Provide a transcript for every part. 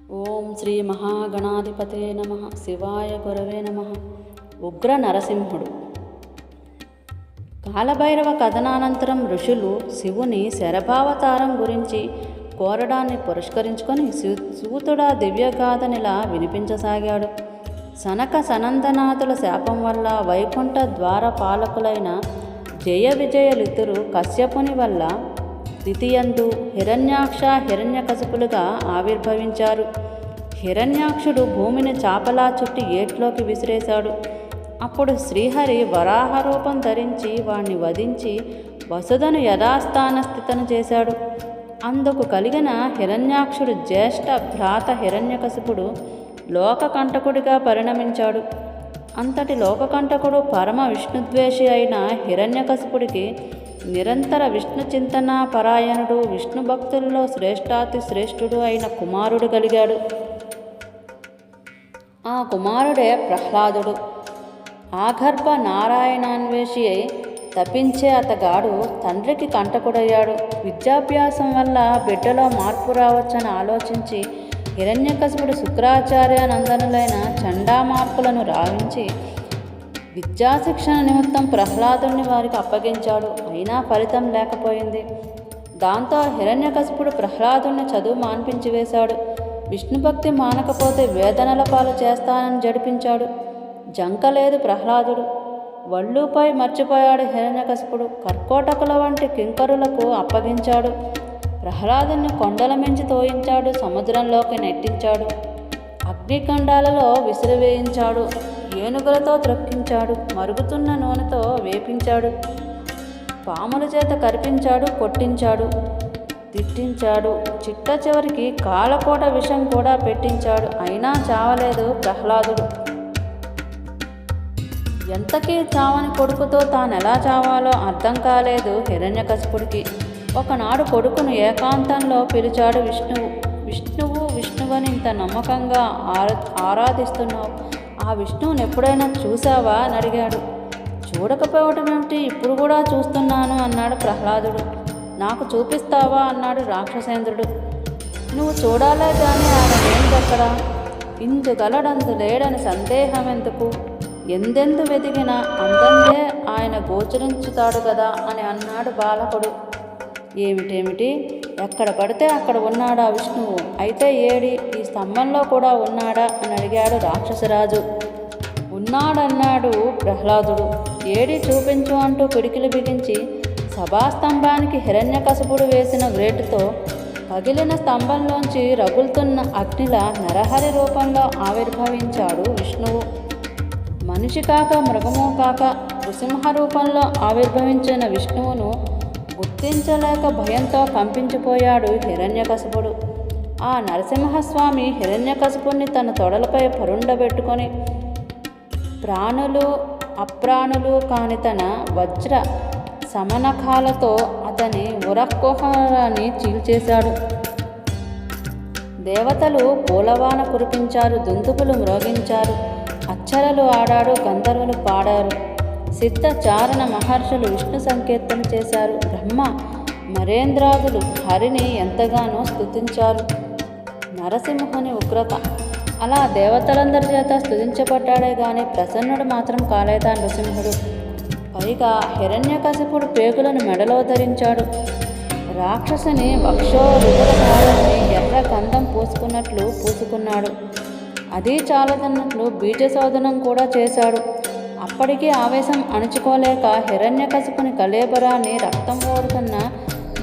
ఓం శ్రీ మహాగణాధిపతే నమః. శివాయ గురవే నమః. ఉగ్ర నరసింహుడు. కాలభైరవ కథనానంతరం ఋషులు శివుని శరభావతారం గురించి కోరడాన్ని పురస్కరించుకొని సూతుడా దివ్యగాథనిలా వినిపించసాగాడు. సనక సనందనాథుల శాపం వల్ల వైకుంఠ ద్వారపాలకులైన జయ విజయులిద్దరూ కశ్యపుని వల్ల ద్వితీయందు హిరణ్యాక్ష హిరణ్యకశిపులుగా ఆవిర్భవించారు. హిరణ్యాక్షుడు భూమిని చాపలా చుట్టి ఏట్లోకి విసిరేశాడు. అప్పుడు శ్రీహరి వరాహ రూపం ధరించి వాణ్ణి వధించి వసుధను యథాస్థాన స్థితను చేశాడు. అందుకు కలిగిన హిరణ్యాక్షుడు జ్యేష్ఠ భ్రాత హిరణ్యకశిపుడు లోకకంటకుడిగా పరిణమించాడు. అంతటి లోకకంటకుడు పరమ విష్ణుద్వేషి అయిన హిరణ్యకశిపుడికి నిరంతర విష్ణు చింతనా పరాయణుడు, విష్ణు భక్తుల్లో శ్రేష్ఠాతి శ్రేష్ఠుడు అయిన కుమారుడు కలిగాడు. ఆ కుమారుడే ప్రహ్లాదుడు. ఆగర్భ నారాయణాన్వేషి అయి తపించే అతగాడు తండ్రికి కంటకుడయ్యాడు. విద్యాభ్యాసం వల్ల బిడ్డలో మార్పు రావచ్చని ఆలోచించి హిరణ్యకశిపుడు శుక్రాచార్య నందనులైన చండామార్కులను రావించి విద్యాశిక్షణ నిమిత్తం ప్రహ్లాదుని వారికి అప్పగించాడు. అయినా ఫలితం లేకపోయింది. దాంతో హిరణ్యకశిపుడు ప్రహ్లాదుని చదువు మాన్పించి వేశాడు. విష్ణుభక్తి మానకపోతే వేదనల పాలు చేస్తానని జడిపించాడు. జంకలేదు ప్రహ్లాదుడు. వళ్ళుపై మర్చిపోయాడు హిరణ్యకశిపుడు. కర్కోటకుల వంటి కింకరులకు అప్పగించాడు. ప్రహ్లాదుని కొండల మించి తోయించాడు. సముద్రంలోకి నెట్టించాడు. అగ్నికండాలలో విసిరివేయించాడు. ఏనుగులతో త్రొక్కించాడు. మరుగుతున్న నూనెతో వేపించాడు. పాముల చేత కరిపించాడు. కొట్టించాడు. తిట్టించాడు. చిట్ట చివరికి కాలకోట విషం కూడా పెట్టించాడు. అయినా చావలేదు ప్రహ్లాదుడు. ఎంతకీ చావని కొడుకుతో తానెలా చావాలో అర్థం కాలేదు హిరణ్యకశిపుడికి. ఒకనాడు కొడుకును ఏకాంతంలో పిలిచాడు విష్ణువని ఇంత నమ్మకంగా ఆరాధిస్తున్నావు, ఆ విష్ణువుని ఎప్పుడైనా చూసావా అని అడిగాడు. చూడకపోవటం ఏమిటి, ఇప్పుడు కూడా చూస్తున్నాను అన్నాడు ప్రహ్లాదుడు. నాకు చూపిస్తావా అన్నాడు రాక్షసేంద్రుడు. నువ్వు చూడాలే కానీ ఆయన ఏందెక్కడా, ఇందుగలడందు లేడని సందేహం ఎందుకు, ఎందెందు వెతికినా అందందే ఆయన గోచరించుతాడు కదా అని అన్నాడు బాలకుడు. ఏమిటేమిటి, ఎక్కడ పడితే అక్కడ ఉన్నాడా విష్ణువు, అయితే ఏడి, ఈ స్తంభంలో కూడా ఉన్నాడా అని అడిగాడు రాక్షసరాజు. ఉన్నాడన్నాడు ప్రహ్లాదుడు. ఏడి చూపించు అంటూ పిడికిలు బిగించి సభాస్తంభానికి హిరణ్యకశిపుడు వేసిన వేటుతో పగిలిన స్తంభంలోంచి రగులుతున్న అగ్నిలా నరహరి రూపంలో ఆవిర్భవించాడు విష్ణువు. మనిషి కాక మృగము కాక నృసింహ రూపంలో ఆవిర్భవించిన విష్ణువును గుర్తించలేక భయంతో కంపించిపోయాడు హిరణ్యకశిపుడు. ఆ నరసింహస్వామి హిరణ్యకశిపుణ్ణి తన తొడలపై పరుండబెట్టుకొని ప్రాణులు అప్రాణులు కాని తన వజ్ర సమనఖాలతో అతని ఉరకుహరాన్ని చీల్చేశాడు. దేవతలు పూలవాన కురిపించారు. దుందుబులు మ్రోగించారు. అచ్చరలు ఆడాడు. గంధర్వులు పాడారు. సిద్ధ చారణ మహర్షులు విష్ణు సంకీర్తన చేశారు. బ్రహ్మ మరేంద్రాదులు హరిని ఎంతగానో స్తుతించారు. నరసింహుని ఉగ్రత అలా దేవతలందరి చేత స్తుతించబడ్డాడే గాని ప్రసన్నుడు మాత్రం కాలేదా నృసింహుడు. పైగా హిరణ్యకశిపుడు పేగులను మెడలో ధరించాడు. రాక్షసుని వక్షోరుదరధారాన్ని ఎర్ర గంధం పూసుకున్నట్లు పూసుకున్నాడు. అది చాలదన్నట్లు బీజశోధనం కూడా చేశాడు. అప్పటికీ ఆవేశం అణుచుకోలేక హిరణ్యకశిపుని కళేబరాన్ని రక్తం ఓడుతున్న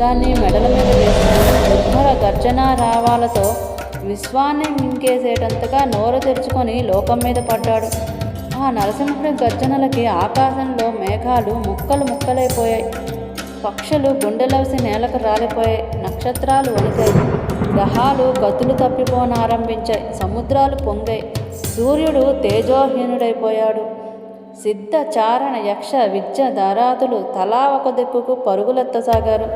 దాన్ని మెడల మీద వేశాడు. దుర్భర గర్జనా రావాలతో విశ్వాన్ని మింగేసేటంతగా నోరు తెరుచుకొని లోకం మీద పడ్డాడు. ఆ నరసింహుడి గర్జనలకి ఆకాశంలో మేఘాలు ముక్కలు ముక్కలైపోయాయి. పక్షులు గుండెలవసి నేలకు రాలిపోయాయి. నక్షత్రాలు వణికాయి. గ్రహాలు గతులు తప్పిపోనారంభించాయి. సముద్రాలు పొంగాయి. సూర్యుడు తేజోహీనుడైపోయాడు. సిద్ధ చారణ యక్ష విద్య ధారాతులు తలా ఒక దిక్కుకు పరుగులెత్తసాగారు.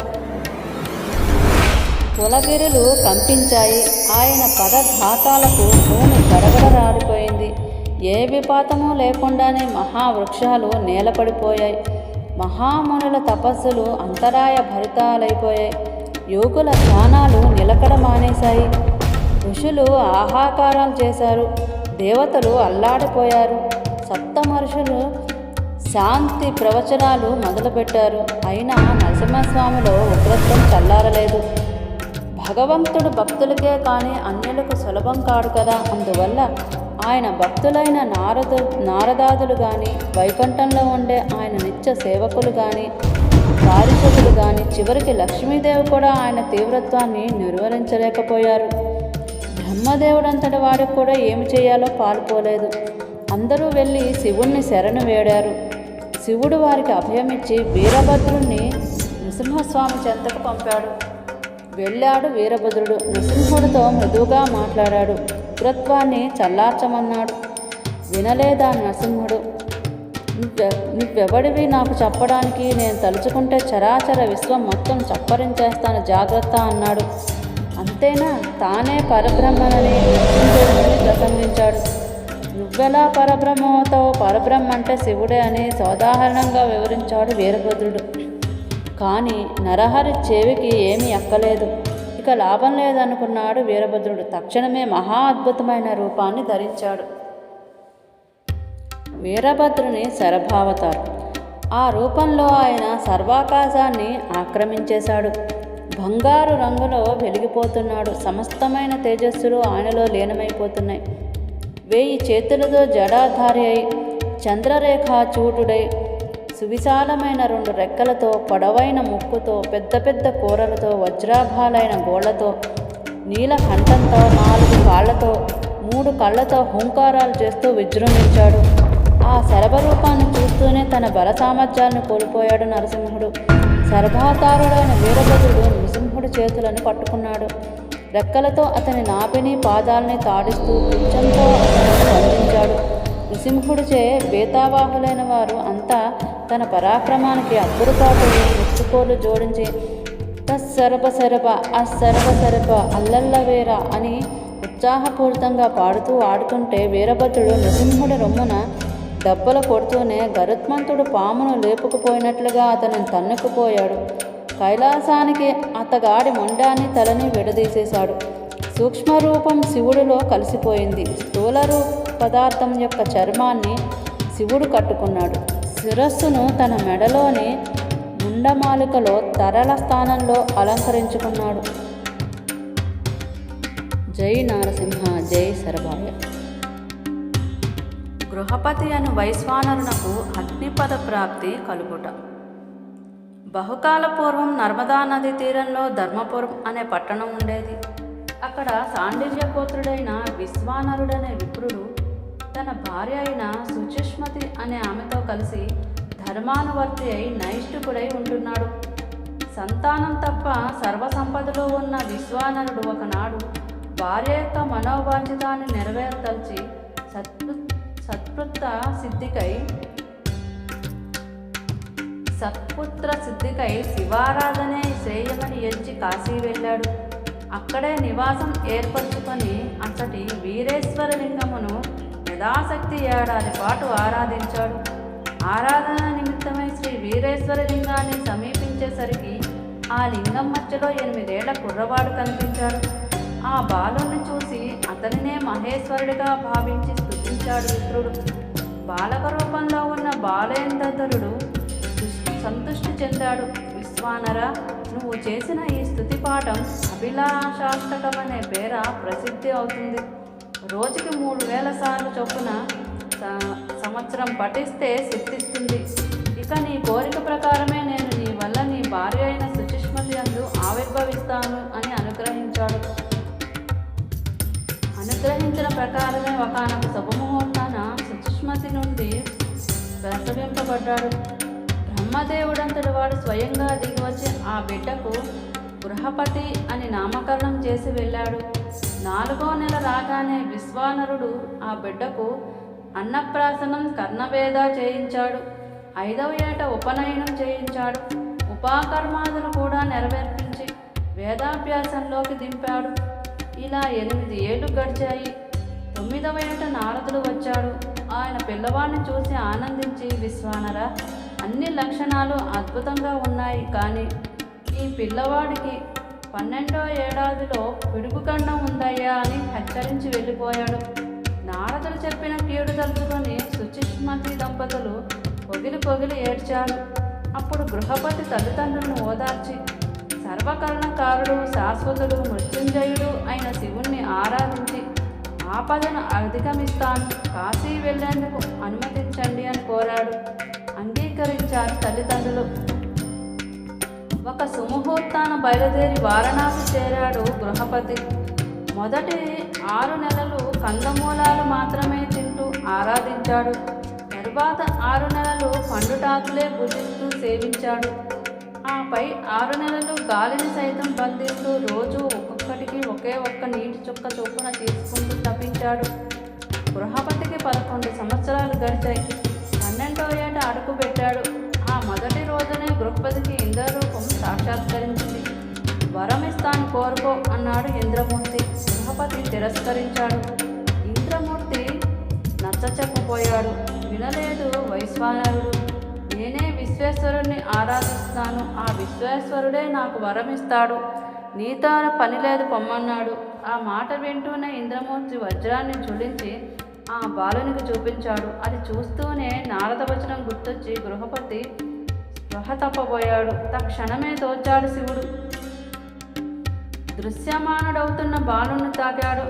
కులగిరులు కంపించాయి. ఆయన పదఘాతాలకు భూమి గడగడలాడిపోయింది. ఏ విపాతము లేకుండానే మహావృక్షాలు నేలపడిపోయాయి. మహామునుల తపస్సులు అంతరాయ భరితాలైపోయాయి. యోగుల ధ్యానాలు నిలకడ మానేశాయి. ఋషులు ఆహాకారాలు చేశారు, దేవతలు అల్లాడిపోయారు, సప్తమహర్షులు శాంతి ప్రవచనాలు మొదలుపెట్టారు. అయినా నరసింహస్వామిలో ఉగ్రత్వం చల్లారలేదు. భగవంతుడు భక్తులకే కానీ అన్యులకు సులభం కాడు కదా. అందువల్ల ఆయన భక్తులైన నారదాదులు కానీ, వైకుంఠంలో ఉండే ఆయన నిత్య సేవకులు కానీ, పారిషదులు కానీ, చివరికి లక్ష్మీదేవి కూడా ఆయన తీవ్రత్వాన్ని నిర్వహించలేకపోయారు. బ్రహ్మదేవుడంతటి వాడికి కూడా ఏమి చేయాలో పాలుపోలేదు. అందరూ వెళ్ళి శివుణ్ణి శరణు వేడారు. శివుడు వారికి అభయమిచ్చి వీరభద్రుణ్ణి నృసింహస్వామి చెంతకు పంపాడు. వెళ్ళాడు వీరభద్రుడు. నృసింహుడితో మృదువుగా మాట్లాడాడు. ఉగ్రత్వాన్ని చల్లార్చమన్నాడు. వినలేదా నరసింహుడు? నువ్వెవడివి నాకు చెప్పడానికి? నేను తలుచుకుంటే చరాచర విశ్వం మొత్తం చప్పరించేస్తాను, జాగ్రత్త అన్నాడు. అంతేనా? తానే పరబ్రహ్మనని మృత్యుంజయుడిని ప్రసంగించాడు. నువ్వెలా పరబ్రహ్మవుతావు? పరబ్రహ్మ అంటే శివుడే అని సోదాహరణంగా వివరించాడు వీరభద్రుడు. కానీ నరహరి చెవికి ఏమీ ఎక్కలేదు. ఇక లాభం లేదనుకున్నాడు వీరభద్రుడు. తక్షణమే మహా అద్భుతమైన రూపాన్ని ధరించాడు. వీరభద్రుని శరభావతారు. ఆ రూపంలో ఆయన సర్వాకాశాన్ని ఆక్రమించేశాడు. బంగారు రంగులో వెలిగిపోతున్నాడు. సమస్తమైన తేజస్సులు ఆయనలో లీనమైపోతున్నాయి. 1000 చేతులతో జడాధారి అయి, చంద్రరేఖ చూటుడై, సువిశాలమైన 2 రెక్కలతో, పొడవైన ముక్కుతో, పెద్ద పెద్ద కూరలతో, వజ్రాభాలైన గోళ్లతో, నీలకంఠంతో, 4 కాళ్లతో, 3 కళ్ళతో హుంకారాలు చేస్తూ విజృంభించాడు. ఆ శరభరూపాన్ని చూస్తూనే తన బల సామర్థ్యాలను కోల్పోయాడు నరసింహుడు. శరభాతారుడైన వీరభద్రుడు నృసింహుడి చేతులను పట్టుకున్నాడు. రెక్కలతో అతని నాభిని పాదాలని తాడిస్తూ కుంచంతో అతనిని బంధించాడు. నృసింహుడిచే బేతావాహులైన వారు అంతా తన పరాక్రమానికి అబ్బురుపాటు ముచ్చుకోలు జోడించి తస్సరప సరప అస్సరప సరప అల్లల్లవేరా అని ఉత్సాహపూరితంగా పాడుతూ ఆడుతుంటే వీరభద్రుడు నృసింహుడి రొమ్మున దెబ్బలు కొడుతూనే గరుత్మంతుడు పామును లేపుకుపోయినట్లుగా అతనిని తన్నుకుపోయాడు. కైలాసానికి అతగాడి మొండాన్ని తలని విడదీసేశాడు. సూక్ష్మరూపం శివుడిలో కలిసిపోయింది. స్థూల పదార్థం యొక్క చర్మాన్ని శివుడు కట్టుకున్నాడు. శిరస్సును తన మెడలోని ముండమాలికలో తరల స్థానంలో అలంకరించుకున్నాడు. జై నారసింహ, జై శరభాయ. గృహపతి అను వైశ్వానరునకు అగ్నిపద ప్రాప్తి కలుగుట. బహుకాల పూర్వం నర్మదా నది తీరంలో ధర్మపురం అనే పట్టణం ఉండేది. అక్కడ సాండిల్యగోత్రుడైన విశ్వానరుడనే విప్రుడు తన భార్య అయిన సుచిష్మతి అనే ఆమెతో కలిసి ధర్మానువర్తి అయి నైష్ఠికుడై ఉంటున్నాడు. సంతానం తప్ప సర్వసంపదలో ఉన్న విశ్వానరుడు ఒకనాడు భార్య యొక్క మనోవాంఛితాన్ని నెరవేర్తల్చి సత్పుత్ర సిద్ధికై శివారాధనే శ్రేయమని ఎంచి కాశీ వెళ్ళాడు. అక్కడే నివాసం ఏర్పరచుకొని అచ్చటి వీరేశ్వర లింగమును యథాశక్తి 7 ఏడాది పాటు ఆరాధించాడు. ఆరాధన నిమిత్తమై శ్రీ వీరేశ్వర లింగాన్ని సమీపించేసరికి ఆ లింగం మధ్యలో 8 ఏళ్ల కుర్రవాడు కనిపించాడు. ఆ బాలుని చూసి అతనినే మహేశ్వరుడిగా భావించి స్తుతించాడు విప్రుడు. బాలక రూపంలో ఉన్న బాలేంద్రుడు సంతృష్టి చెందాడు. విశ్వానర, నువ్వు చేసిన ఈ స్తుతి పాఠం అభిలాషాష్టకమనే పేర ప్రసిద్ధి అవుతుంది. రోజుకి 3000 సార్లు చొప్పున సంవత్సరం పఠిస్తే సిద్ధిస్తుంది. ఇక నీ కోరిక ప్రకారమే నేను నీ వల్ల నీ భార్య అయిన సుచిష్మతి యందు ఆవిర్భవిస్తాను అని అనుగ్రహించాడు. అనుగ్రహించిన ప్రకారమే ఒకానొక శుభముహూర్తాన సుచిష్మతి నుండి ప్రసవింపబడ్డాడు. బ్రహ్మదేవుడంతటి వాడు స్వయంగా దిగివచ్చి ఆ బిడ్డకు గృహపతి అని నామకరణం చేసి వెళ్ళాడు. 4వ నెల రాగానే విశ్వానరుడు ఆ బిడ్డకు అన్నప్రాసనం కర్ణవేద చేయించాడు. 5వ ఏట ఉపనయనం చేయించాడు. ఉపాకర్మాదులు కూడా నెరవేర్పించి వేదాభ్యాసంలోకి దింపాడు. ఇలా 8 ఏళ్ళు గడిచాయి. 9వ ఏట నారదుడు వచ్చాడు. ఆయన పిల్లవాడిని చూసి ఆనందించి, విశ్వానర, అన్ని లక్షణాలు అద్భుతంగా ఉన్నాయి, కానీ ఈ పిల్లవాడికి 12వ ఏడాదిలో పిడుగుగండం ఉందయ్యా అని హెచ్చరించి వెళ్ళిపోయాడు. నారదుడు చెప్పిన కీడు తలుచుకొని సుచిష్మతి దంపతులు పొగిలి ఏడ్చారు. అప్పుడు గృహపతి తల్లిదండ్రులను ఓదార్చి సర్వకరణకారుడు, శాశ్వతుడు, మృత్యుంజయుడు అయిన శివుణ్ణి ఆరాధించి ఆపదను అధిగమిస్తాను, కాశీ వెళ్లేందుకు అనుమతించండి అని కోరాడు. అంగీకరించారు తల్లిదండ్రులు. ఒక సుముహూర్తాన బయలుదేరి వారణాసి చేరాడు గృహపతి. మొదటి 6 నెలలు కందమూలాలు మాత్రమే తింటూ ఆరాధించాడు. తరువాత 6 నెలలు పండుటాకులే భుజిస్తూ సేవించాడు. ఆపై 6 నెలలు గాలిని సైతం బంధిస్తూ రోజు ఒక్కొక్కటికి ఒకే ఒక్క నీటి చుక్క చొప్పున తీసుకుంటూ తప్పించాడు. గృహపతికి 11 సంవత్సరాలు గడిచాయి. 12వ ఏట అడుగు పెట్టాడు. ఆ మొదటి రోజునే గృహపతికి ఇంద్రరూపం సాక్షాత్కరించింది. వరమిస్తాను కోరుకో అన్నాడు ఇంద్రమూర్తి. గృహపతి తిరస్కరించాడు. ఇంద్రమూర్తి నచ్చచెప్పపోయాడు. వినలేదు వైశ్వానరుడు. నేనే విశ్వేశ్వరుణ్ణి ఆరాధిస్తాను, ఆ విశ్వేశ్వరుడే నాకు వరమిస్తాడు, నీతో పని లేదు పొమ్మన్నాడు. ఆ మాట వింటూనే ఇంద్రమూర్తి వజ్రాన్ని ఝుళించి ఆ బాలునికి చూపించాడు. అది చూస్తూనే నారదవచనం గుర్తొచ్చి గృహపతి స్పృహ తప్పబోయాడు. తక్షణమే తోచాడు శివుడు. దృశ్యమానుడవుతున్న బాలుని తాకాడు.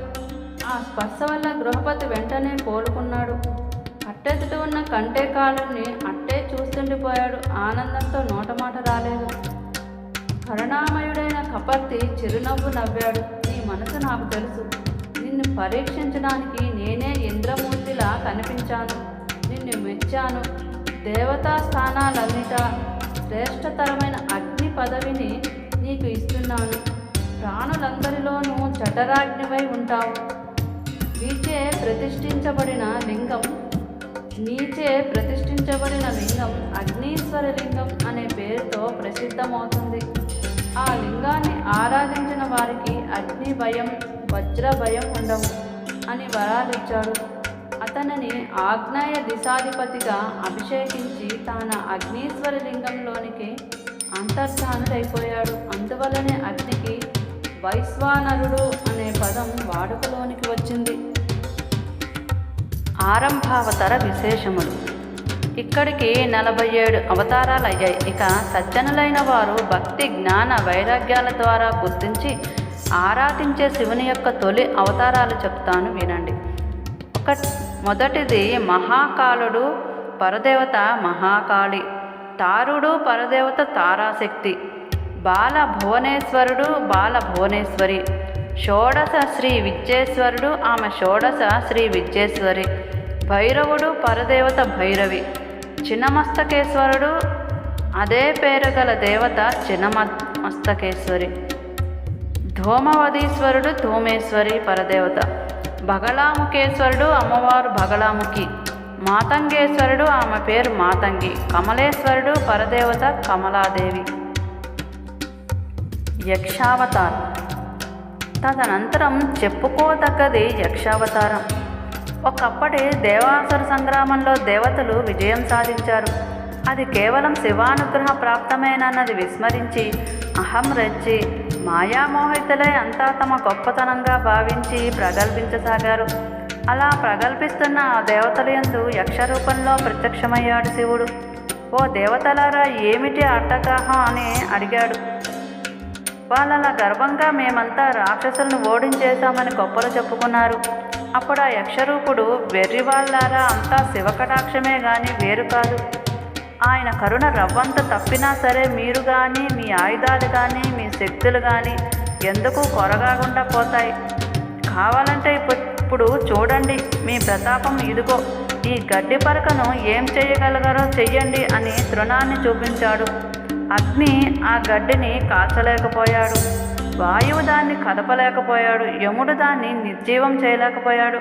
ఆ స్పర్శ వల్ల గృహపతి వెంటనే కోలుకున్నాడు. అట్టెదుట ఉన్న కంటే కాలుని అట్టే చూస్తుండిపోయాడు. ఆనందంతో నోటమాట రాలేదు. కరుణామయుడైన కపర్తి చిరునవ్వు నవ్వాడు. నీ మనసు నాకు తెలుసు. నిన్ను పరీక్షించడానికి నేనే ఇంద్రమూర్తిలా కనిపించాను. నిన్ను మెచ్చాను. దేవతా స్థానాలన్నిట శ్రేష్టతరమైన అగ్ని పదవిని నీకు ఇస్తున్నాను. ప్రాణులందరిలోనూ జఠరాగ్నివై ఉంటావు. నీచే ప్రతిష్ఠించబడిన లింగం అగ్నీశ్వర లింగం అనే పేరుతో ప్రసిద్ధమవుతుంది. ఆ లింగాన్ని ఆరాధించిన వారికి అగ్ని భయం, వజ్ర భయం ఉండవు అని వరాలిచ్చాడు. అతనిని ఆగ్నేయ దిశాధిపతిగా అభిషేకించి తాను అగ్నీశ్వర లింగంలోనికి అంతర్ధానుడైపోయాడు. అందువల్లనే అగ్నికి వైశ్వానరుడు అనే పదం వాడుకలోనికి వచ్చింది. ఆరంభావతార విశేషములు. ఇక్కడికి 47 అవతారాలు అయ్యాయి. ఇక సజ్జనులైన వారు భక్తి, జ్ఞాన, వైరాగ్యాల ద్వారా గుర్తించి ఆరాధించే శివుని యొక్క తొలి అవతారాలు చెప్తాను వినండి. మొదటిది మహాకాలుడు, పరదేవత మహాకాళి. తారుడు, పరదేవత తారాశక్తి. బాల భువనేశ్వరుడు, బాల భువనేశ్వరి. షోడశ శ్రీ విద్యేశ్వరుడు, ఆమె షోడశ శ్రీ విద్యేశ్వరి. భైరవుడు, పరదేవత భైరవి. చిన్నమస్తకేశ్వరుడు, అదే పేరు గల దేవత చిన్నమస్తకేశ్వరి. ధూమవదీశ్వరుడు, ధూమేశ్వరి పరదేవత. బగళాముఖేశ్వరుడు, అమ్మవారు బగళాముఖి. మాతంగేశ్వరుడు, ఆమె పేరు మాతంగి. కమలేశ్వరుడు, పరదేవత కమలాదేవి. యక్షావతారం. తదనంతరం చెప్పుకోదగ్గది యక్షావతారం. ఒకప్పటి దేవాసుర సంగ్రామంలో దేవతలు విజయం సాధించారు. అది కేవలం శివానుగ్రహ ప్రాప్తమేనన్నది విస్మరించి అహం రెచ్చి మాయామోహితులై అంతా తమ గొప్పతనంగా భావించి ప్రగల్భించసాగారు. అలా ప్రగల్భిస్తున్న ఆ దేవతల యందు యక్ష రూపంలో ప్రత్యక్షమయ్యాడు శివుడు. ఓ దేవతలారా, ఏమిటి అట్టగాహం అని అడిగాడు. వాళ్ళలా గర్వంగా మేమంతా రాక్షసులను ఓడించేశామని గొప్పలు చెప్పుకున్నారు. అప్పుడు ఆ యక్షరూపుడు, వెర్రివాళ్ళారా, అంతా శివకటాక్షమే గాని వేరు కాదు. ఆయన కరుణ రవ్వంత తప్పినా సరే మీరు కానీ, మీ ఆయుధాలు కానీ, మీ శక్తులు కానీ ఎందుకు కొరగాకుండా పోతాయి. కావాలంటే ఇప్పుడు చూడండి, మీ ప్రతాపం ఇదిగో, ఈ గడ్డి పరకను ఏం చేయగలగరో చెయ్యండి అని తృణాన్ని చూపించాడు. అగ్ని ఆ గడ్డిని కాల్చలేకపోయాడు. వాయువు దాన్ని కదపలేకపోయాడు. యముడు దాన్ని నిర్జీవం చేయలేకపోయాడు.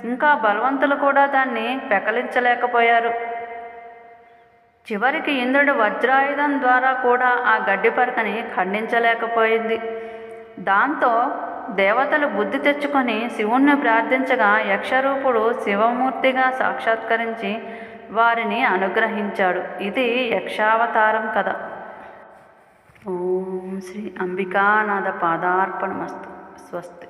ఇంకా బలవంతులు కూడా దాన్ని పెకలించలేకపోయారు. చివరికి ఇంద్రుడు వజ్రాయుధం ద్వారా కూడా ఆ గడ్డి పరకని ఖండించలేకపోయింది. దాంతో దేవతలు బుద్ధి తెచ్చుకొని శివుణ్ణి ప్రార్థించగా యక్షరూపుడు శివమూర్తిగా సాక్షాత్కరించి వారిని అనుగ్రహించాడు. ఇది యక్షావతారం కథ. ఓం శ్రీ అంబికానాథ పాదార్పణమస్తు. స్వస్తి.